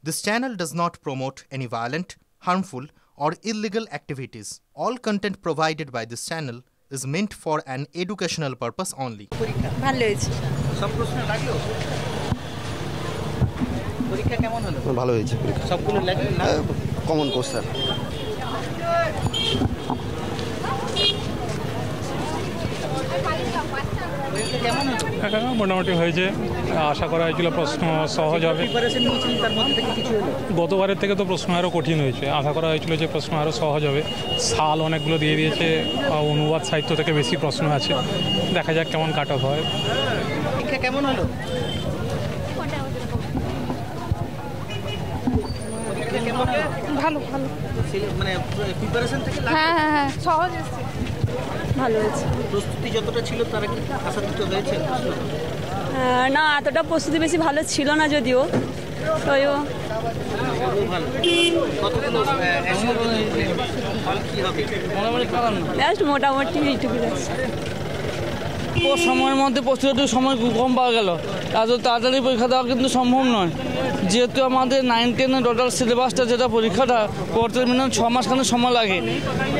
This channel does not promote any violent, harmful, or illegal activities. All content provided by this channel is meant for an educational purpose only. ভালো হয়েছে। সব প্রশ্ন লাগলো? পরীক্ষা কেমন হলো? ভালো হয়েছে পরীক্ষা। সবগুলো লাগলো না? Common question. কেমন হলো? মোটামুটি হয়েছে, আশা করা হয়েছিল প্রশ্ন সহজ হবে। প্রিপারেশন নিয়েছিলেন তার মধ্যে থেকে কিছু হলো? গতবারের থেকে তো প্রশ্ন আরও কঠিন হয়েছে, আশা করা হয়েছিল যে প্রশ্ন আরও সহজ হবে। সাল অনেকগুলো দিয়ে দিয়েছে, অনুবাদ সাহিত্য থেকে বেশি প্রশ্ন আছে, দেখা যাক কেমন কাট অফ হয়। পরীক্ষা কেমন হলো? ভালো ভালো মানে প্রিপারেশন থেকে হ্যাঁ হ্যাঁ হ্যাঁ সহজ এসেছে, ভালো হয়েছে। প্রস্তুতি যতটা ছিল তারা কি আশাতীত হয়েছে? না এতটা প্রস্তুতি বেশি ভালো ছিল না, যদিও তৈও ভালো। কতগুলো কি হবে? জাস্ট মোটামুটি এইটুকু আছে। সময়ের মধ্যে প্রস্তুতি সময় কম পাওয়া গেল, এত তাড়াতাড়ি পরীক্ষা দেওয়া কিন্তু সম্ভব নয়, যেহেতু আমাদের 9-10 টোটাল সিলেবাসটা যেটা পরীক্ষাটা করতে মিনিমাম 6 মাস খানে সময় লাগে।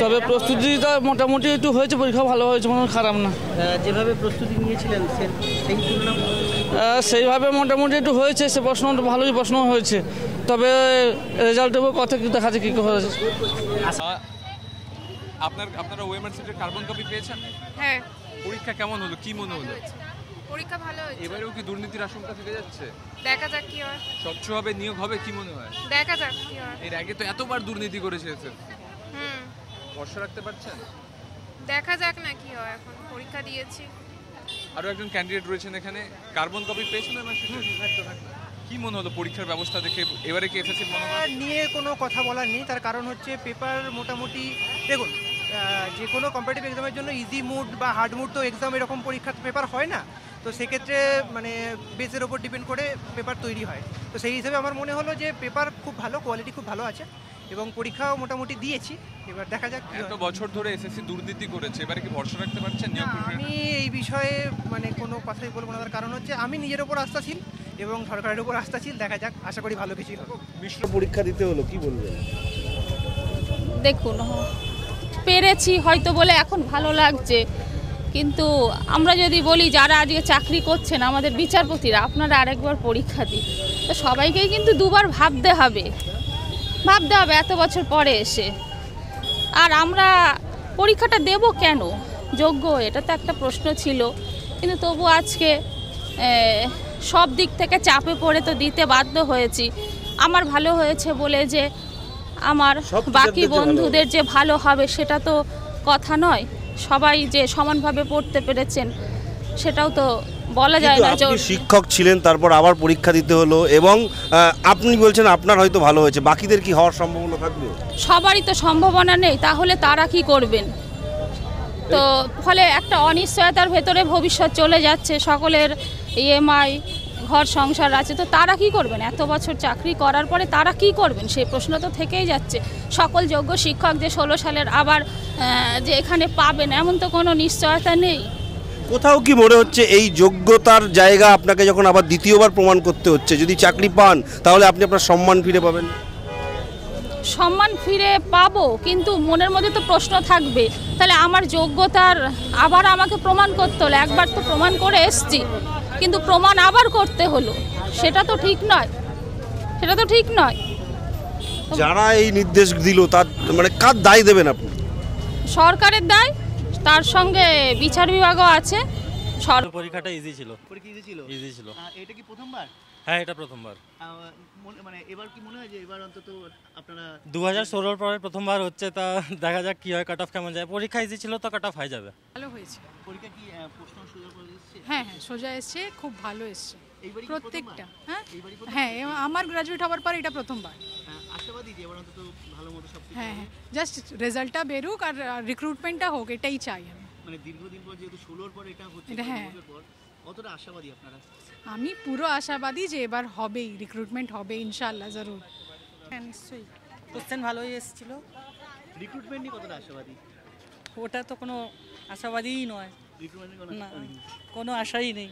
তবে প্রস্তুতিটা মোটামুটি একটু হয়েছে, পরীক্ষা ভালো হয়েছে, মনে খারাপ না। যেভাবে প্রস্তুতি নিয়েছিলেন সেই তুলনা সেইভাবে মোটামুটি একটু হয়েছে, সে প্রশ্নটা ভালোই প্রশ্ন হয়েছে, তবে রেজাল্টের উপর কথা দেখা যাচ্ছে কী হয়েছে। আপনারা ওএমআর সেটের কার্বন কপি পেয়েছেন? হ্যাঁ। পরীক্ষা কেমন হলো, কি মনে হলো? পরীক্ষা ভালো হয়েছে। এবারেও কি দুর্নীতির আশঙ্কা থেকে যাচ্ছে? দেখা যাক কি হয়। স্বচ্ছভাবে নিয়োগ হবে কি মনে হয়? দেখা যাক কি হয়। এর আগে তো এতবার দুর্নীতি করেছে। হুম। ভরসা রাখতে পারছেন? দেখা যাক না কি হয়, এখন পরীক্ষা দিয়েছি। আরো একজন ক্যান্ডিডেট রয়েছেন এখানে, কার্বন কপি পেয়েছেন না? কি মনে হলো পরীক্ষার ব্যবস্থা দেখে? এবারে কি এসএসসি মনে হয় নিয়ে কোনো কথা বলার নেই, তার কারণ হচ্ছে পেপার মোটামুটি দেখুন, যে কোনো কম্পিটিটিভ এক্সামের জন্য ইজি মুড বা হার্ড মুড তো এক্সাম এরকম পরীক্ষার পেপার হয় না, তো সেক্ষেত্রে মানে বেসের ওপর ডিপেন্ড করে পেপার তৈরি হয়। তো সেই হিসেবে আমার মনে হলো যে পেপার খুব ভালো, কোয়ালিটি খুব ভালো আছে এবং পরীক্ষাও মোটামুটি দিয়েছি, এবার দেখা যাক। এত বছর ধরে এসএসসি দুর্নীতি করেছে, এবারে কি ভরসা রাখতে পারছেন? আমি এই বিষয়ে মানে কোনো কথাই বলবো না, তার কারণ হচ্ছে আমি নিজের ওপর আস্থাশীল এবং সরকারের উপর আস্থাশীল, দেখা যাক, আশা করি ভালো কিছুই হবে। মিশ্র পরীক্ষা দিতে হলো, কি বলবেন? দেখুন, পেরেছি হয়তো বলে এখন ভালো লাগছে, কিন্তু আমরা যদি বলি যারা আজকে চাকরি করছেন আমাদের বিচারপতিরা, আপনারা আরেকবার পরীক্ষা দিন, তো সবাইকেই কিন্তু দুবার ভাবতে হবে এত বছর পরে এসে। আর আমরা পরীক্ষাটা দেব কেন, যোগ্য, এটা তো একটা প্রশ্ন ছিল, কিন্তু তবু আজকে সব দিক থেকে চাপে পড়ে তো দিতে বাধ্য হয়েছি। আমার ভালো হয়েছে বলে যে আমার বাকি বন্ধুদের যে ভালো হবে সেটা তো কথা নয়, সবাই যে সমানভাবে পড়তে পেরেছেন সেটাও তো বলা যায় না। আপনি শিক্ষক ছিলেন, তারপর আবার পরীক্ষা দিতে হলো এবং আপনি বলছেন আপনার হয়তো ভালো হয়েছে, বাকিদের কি হওয়ার সম্ভাবনা থাকবে? সবারই তো সম্ভাবনা নেই, তাহলে তারা কি করবেন? তো ফলে একটা অনিশ্চয়তার ভেতরে ভবিষ্যৎ চলে যাচ্ছে, সকলের ইএমআই, ঘর সংসার আছে, তো তারা কি করবেন? এত বছর চাকরি করার পরে তারা কি করবেন সেই প্রশ্ন তো থেকেই যাচ্ছে। সকল যোগ্য শিক্ষক যে 16 সালের আবার যে এখানে পাবেন এমন তো কোনো নিশ্চয়তা নেই। কোথাও কি মনে হচ্ছে এই যোগ্যতার জায়গা আপনাকে যখন আবার দ্বিতীয়বার প্রমাণ করতে হচ্ছে, যদি চাকরি পান তাহলে আপনি আপনার সম্মান ফিরে পাবেন? সম্মান ফিরে পাবো, কিন্তু মনের মধ্যে তো প্রশ্ন থাকবে, তাহলে আমার যোগ্যতার আবার আমাকে প্রমাণ করতে হলো। একবার তো প্রমাণ করে এসছি, কিন্তু প্রমাণ আবার করতে হলো, সেটা তো ঠিক নয়। যারা এই নির্দেশ দিল তার মানে কার দায় দেবেন আপনি? সরকারের দায়, তার সঙ্গে বিচার বিভাগও আছে। পরীক্ষাটা ইজি ছিল। পরীক্ষা ইজি ছিল? ইজি ছিল। এটা কি প্রথমবার? হ্যাঁ, এটা প্রথমবার। মানে এবার কি মনে হয় যে এবার অন্তত আপনারা 2016 পরে প্রথমবার হচ্ছে, তা দেখা যাক কি হয়, কাট অফ কেমন যায়। পরীক্ষা ইজি ছিল তো কাট অফ হয়ে যাবে। ভালো হয়েছে পরীক্ষা কি প্রশ্ন সোজা করে এসেছে? হ্যাঁ হ্যাঁ সোজা এসেছে, খুব ভালো এসেছে এইবারই প্রত্যেকটা। হ্যাঁ আমার গ্র্যাজুয়েট হওয়ার পর এটা প্রথমবার। আশাবাদী যে এবার অন্তত ভালো মতো সব কিছু। হ্যাঁ হ্যাঁ, জাস্ট রেজাল্টটা বেরুক আর রিক্রুটমেন্টটা হোক, এটাই চাই আমি। মানে দীর্ঘদিন পর যেহেতু 16 পর এটা হচ্ছে, হ্যাঁ কতটা আশাবাদী আপনারা? আমি পুরো আশাবাদী যে এবার হবেই, রিক্রুটমেন্ট হবে ইনশাআল্লাহ, জরুর। হ্যাঁ নিশ্চয়ই। কোশ্চেন ভালোই এসেছিল। রিক্রুটমেন্ট নিয়ে কতটা আশাবাদী? ওটা তো কোনো আশাবাদীই নয়, রিক্রুটমেন্ট কোনো আশাই নেই।